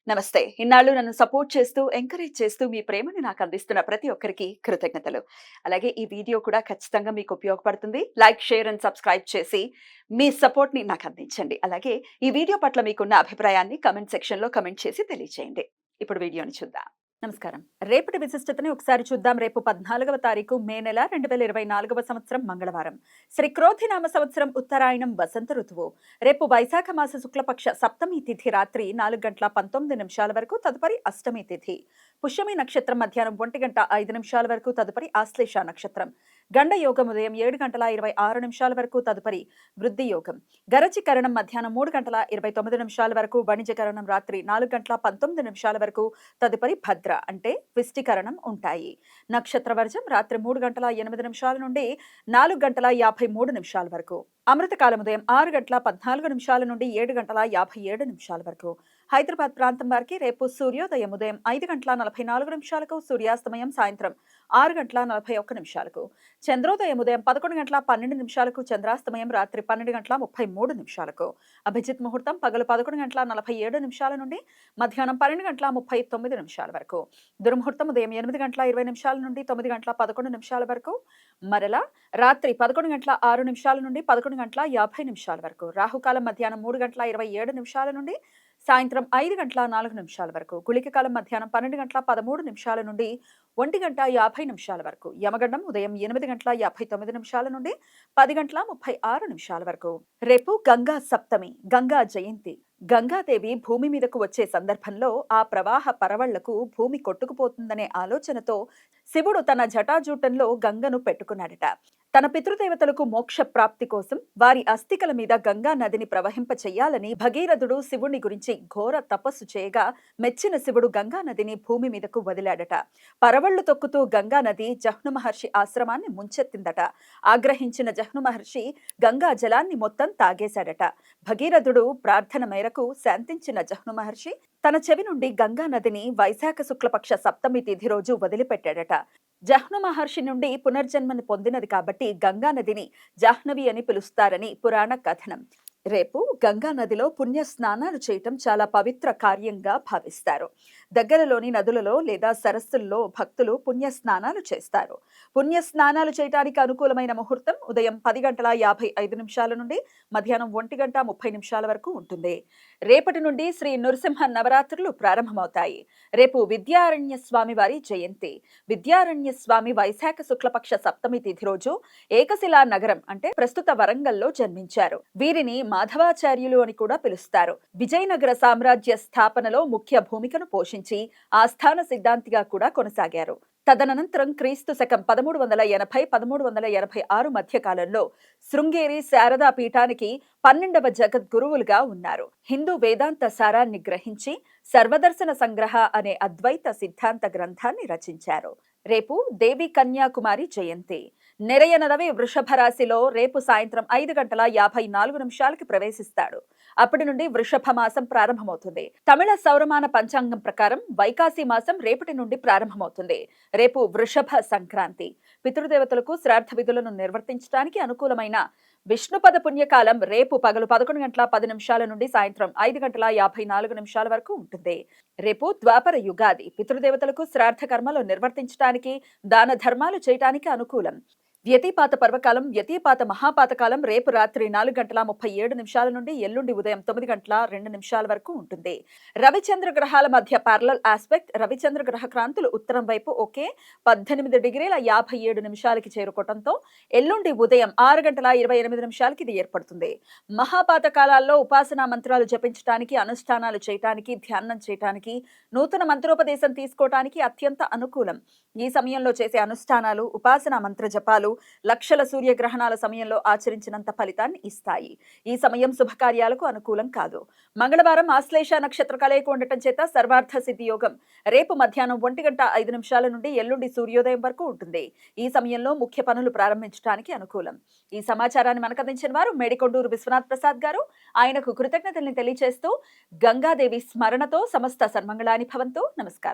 నమస్తే. ఇన్నాళ్ళు నన్ను సపోర్ట్ చేస్తూ, ఎంకరేజ్ చేస్తూ మీ ప్రేమని నాకు అందిస్తున్న ప్రతి ఒక్కరికి కృతజ్ఞతలు. అలాగే ఈ వీడియో కూడా ఖచ్చితంగా మీకు ఉపయోగపడుతుంది. లైక్, షేర్ అండ్ సబ్స్క్రైబ్ చేసి మీ సపోర్ట్‌ని నాకు అందించండి. అలాగే ఈ వీడియో పట్ల మీకున్న అభిప్రాయాన్ని కామెంట్ సెక్షన్‌లో కామెంట్ చేసి తెలియజేయండి. ఇప్పుడు వీడియోని చూద్దాం. నమస్కారం. రేపటి విశిష్టతని ఒకసారి చూద్దాం. రేపు 14వ తారీఖు మే నెల 2024వ సంవత్సరం మంగళవారం. శ్రీ క్రోధినామ సంవత్సరం ఉత్తరాయణం వసంత ఋతువు. రేపు వైశాఖ మాస శుక్లపక్ష సప్తమి తిథి రాత్రి 4:19 వరకు, తదుపరి అష్టమి తిథి. పుష్యమి నక్షత్రం మధ్యాహ్నం 1:05 వరకు, తదుపరి ఆశ్లేష నక్షత్రం. గండ యోగం ఉదయం 7:26 వరకు, తదుపరి వృద్ధి యోగం. గరచి కరణం మధ్యాహ్నం 3:29 వరకు, వణిజ కరణం రాత్రి 4:19 వరకు, తదుపరి భద్ర అంటే విష్టికరణం ఉంటాయి. నక్షత్ర వర్జం రాత్రి 3:08 నుండి 4:53 వరకు. అమృతకాలం ఉదయం 6:14 నుండి 7:57 వరకు. హైదరాబాద్ ప్రాంతం వారికి రేపు సూర్యోదయం ఉదయం 5:44, సూర్యాస్తమయం సాయంత్రం 6:41. చంద్రోదయం ఉదయం 11:12, చంద్రాస్తమయం రాత్రి 12:33. అభిజిత్ ముహూర్తం పగలు 11:47 నుండి మధ్యాహ్నం 12:39 వరకు. దుర్ముహూర్తం ఉదయం 8:20 నుండి 9:11 వరకు. మరలా రాత్రి 11:06 నుండి 11:50 వరకు. రాహుకాలం మధ్యాహ్నం 3:27 నుండి సాయంత్రం 5:04 వరకు. గుళిక కాలం మధ్యాహ్నం 12:13 నుండి 1:50 వరకు. యమగండం ఉదయం 8:59 నుండి 10:36 వరకు. రేపు గంగా సప్తమి, గంగా జయంతి. గంగాదేవి భూమి మీదకు వచ్చే సందర్భంలో ఆ ప్రవాహ పరవళ్లకు భూమి కొట్టుకుపోతుందనే ఆలోచనతో శివుడు తన జటాజూటంలో గంగను పెట్టుకున్నాడట. తన పితృదేవతలకు మోక్ష ప్రాప్తి కోసం వారి అస్థికల మీద గంగా నదిని ప్రవహింప చెయ్యాలని భగీరథుడు శివుని గురించి ఘోర తపస్సు చేయగా మెచ్చిన శివుడు గంగా నదిని భూమి మీదకు వదిలాడట. పరవళ్లు తొక్కుతూ గంగా నది జహ్ను మహర్షి ఆశ్రమాన్ని ముంచెత్తిందట. ఆగ్రహించిన జహ్ను మహర్షి గంగా జలాన్ని మొత్తం తాగేశాడట. భగీరథుడు ప్రార్థన మేరకు శాంతించిన జహ్ను మహర్షి తన చెవి నుండి గంగా నదిని వైశాఖ శుక్లపక్ష సప్తమి తిథి రోజు వదిలిపెట్టాడట. జహ్ను మహర్షి నుండి పునర్జన్మని పొందినది కాబట్టి గంగా నదిని జాహ్నవి అని పిలుస్తారని పురాణ కథనం. రేపు గంగా నదిలో పుణ్య స్నానాలు చేయటం చాలా పవిత్ర కార్యంగా భావిస్తారు. దగ్గరలోని నదులలో లేదా సరస్సుల్లో భక్తులు పుణ్య స్నానాలు చేస్తారు. పుణ్య స్నానాలు చేయడానికి అనుకూలమైన ముహూర్తం ఉదయం 10:55 నుండి మధ్యాహ్నం 1:30 వరకు ఉంటుంది. రేపటి నుండి శ్రీ నృసింహ నవరాత్రులు ప్రారంభమవుతాయి. రేపు విద్యారణ్య స్వామి వారి జయంతి. విద్యారణ్య స్వామి వైశాఖ శుక్లపక్ష సప్తమి తిథి రోజు ఏకశిలా నగరం అంటే ప్రస్తుత వరంగల్లో జన్మించారు. వీరిని మాధవాచార్యులు అని కూడా పిలుస్తారు. విజయనగర సామ్రాజ్య స్థాపనలో ముఖ్య భూమికను పోషించి ఆస్థాన సిద్ధాంతిగా కూడా కొనసాగారు. తదనంతరం క్రీస్తు శకం 1380-1386 మధ్య కాలంలో శృంగేరి శారదా పీఠానికి 12వ జగద్గురువులుగా ఉన్నారు. హిందూ వేదాంత సారాన్ని గ్రహించి సర్వదర్శన సంగ్రహ అనే అద్వైత సిద్ధాంత గ్రంథాన్ని రచించారు. రేపు దేవి కన్యాకుమారి జయంతి. నెరయన రవి వృషభ రాశిలో రేపు సాయంత్రం 5:54 ప్రవేశిస్తాడు. అప్పటి నుండి వృషభ మాసం ప్రారంభమవుతుంది. తమిళ సౌరమాన పంచాంగం ప్రకారం వైకాసి మాసం రేపటి నుండి ప్రారంభమవుతుంది. రేపు వృషభ సంక్రాంతి. పితృదేవతలకు శ్రాద్ధ విధులను నిర్వర్తించడానికి అనుకూలమైన విష్ణుపద పుణ్యకాలం రేపు పగలు 11:10 నుండి సాయంత్రం 5:54 వరకు ఉంటుంది. రేపు ద్వాపర యుగాది. పితృదేవతలకు శ్రాద్ధ కర్మలు నిర్వర్తించడానికి, దాన ధర్మాలు చేయటానికి అనుకూలం. వ్యతిపాత పర్వకాలం, వ్యతిపాత మహాపాతకాలం రేపు రాత్రి 4:37 నుండి ఎల్లుండి ఉదయం 9:02 వరకు ఉంటుంది. రవిచంద్ర గ్రహాల మధ్య పారలల్ ఆస్పెక్ట్. రవిచంద్ర గ్రహ క్రాంతులు ఉత్తరం వైపు ఒకే 18:57 చేరుకోవడంతో ఎల్లుండి ఉదయం 6:28 ఇది ఏర్పడుతుంది. మహాపాత కాలాల్లో ఉపాసనా మంత్రాలు జపించడానికి, అనుష్ఠానాలు చేయటానికి, ధ్యానం చేయటానికి, నూతన మంత్రోపదేశం తీసుకోవటానికి అత్యంత అనుకూలం. ఈ సమయంలో చేసే అనుష్ఠానాలు, ఉపాసనా మంత్ర జపాలు లక్షల సూర్యగ్రహణాల సమయంలో ఆచరించినంత ఫలితాన్ని ఇస్తాయి. ఈ సమయం శుభకార్యాలకు అనుకూలం కాదు. మంగళవారం ఆశ్లేష నక్షత్ర కలయిక ఉండటం చేత సర్వార్థ సిద్ధి యోగం రేపు మధ్యాహ్నం 1:05 నుండి ఎల్లుండి సూర్యోదయం వరకు ఉంటుంది. ఈ సమయంలో ముఖ్య పనులు ప్రారంభించడానికి అనుకూలం. ఈ సమాచారాన్ని మనకు అందించిన వారు మేడికొండూరు విశ్వనాథ్ ప్రసాద్ గారు. ఆయనకు కృతజ్ఞతల్ని తెలియజేస్తూ గంగాదేవి స్మరణతో సమస్త సన్మంగళాని భవంతు. నమస్కారం.